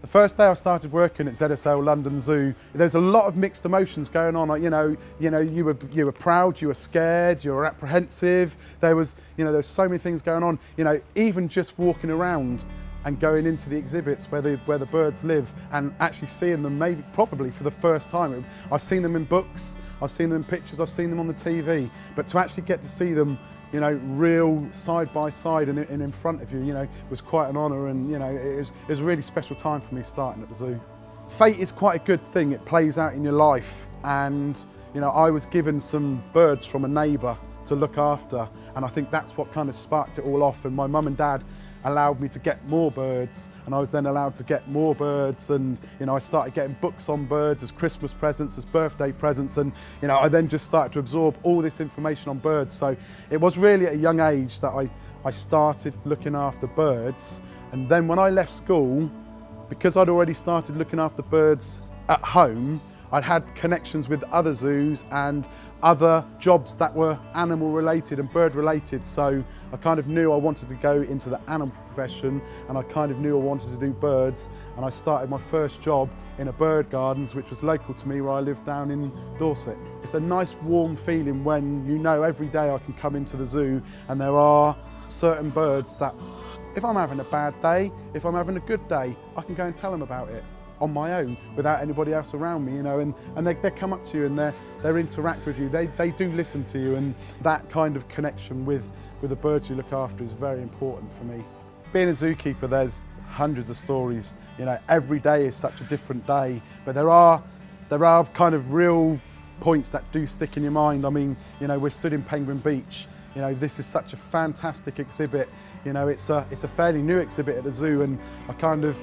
The first day I started working at ZSL London Zoo, there's a lot of mixed emotions going on. Like, you were proud, you were scared, you were apprehensive. There was so many things going on. Even just walking around and going into the exhibits where the birds live and actually seeing them probably for the first time. I've seen them in books, I've seen them in pictures, I've seen them on the TV, but to actually get to see them real side by side and in front of you, was quite an honour, and it was a really special time for me starting at the zoo. Fate is quite a good thing, it plays out in your life, and I was given some birds from a neighbour to look after, and I think that's what kind of sparked it all off. And my mum and dad allowed me to get more birds, and I was then allowed to get more birds, and I started getting books on birds as Christmas presents, as birthday presents, and I then just started to absorb all this information on birds. So it was really at a young age that I started looking after birds. And then when I left school, because I'd already started looking after birds at home, I'd had connections with other zoos and other jobs that were animal related and bird related. So I kind of knew I wanted to go into the animal profession, and I kind of knew I wanted to do birds. And I started my first job in a bird gardens, which was local to me, where I live down in Dorset. It's a nice warm feeling when every day I can come into the zoo and there are certain birds that, if I'm having a bad day, if I'm having a good day, I can go and tell them about it on my own without anybody else around me, and they come up to you and they interact with you. They do listen to you, and that kind of connection with the birds you look after is very important for me. Being a zookeeper, there's hundreds of stories. Every day is such a different day, but there are kind of real points that do stick in your mind. I mean, we're stood in Penguin Beach. This is such a fantastic exhibit. It's a fairly new exhibit at the zoo, and I kind of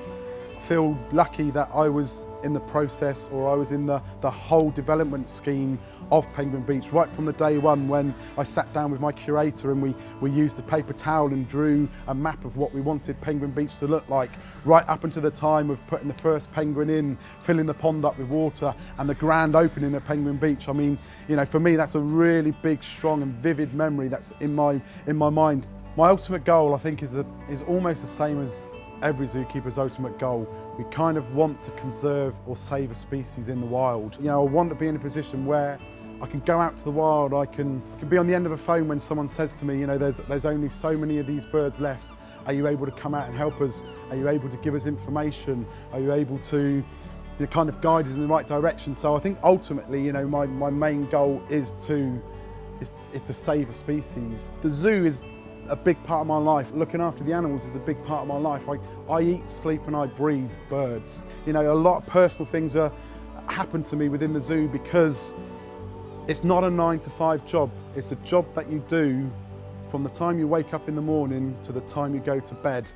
feel lucky that I was in the process, or I was in the whole development scheme of Penguin Beach right from the day one, when I sat down with my curator and we used the paper towel and drew a map of what we wanted Penguin Beach to look like, right up until the time of putting the first penguin in, filling the pond up with water, and the grand opening of Penguin Beach. I mean, for me, that's a really big, strong and vivid memory that's in my mind. My ultimate goal, I think, is almost the same as every zookeeper's ultimate goal. We kind of want to conserve or save a species in the wild. I want to be in a position where I can go out to the wild, I can be on the end of a phone when someone says to me, there's only so many of these birds left. Are you able to come out and help us? Are you able to give us information? Are you able to kind of guide us in the right direction? So I think ultimately, my main goal is to save a species. The zoo is a big part of my life. Looking after the animals is a big part of my life. I eat, sleep and I breathe birds. A lot of personal things happen to me within the zoo because it's not a 9-to-5 job. It's a job that you do from the time you wake up in the morning to the time you go to bed.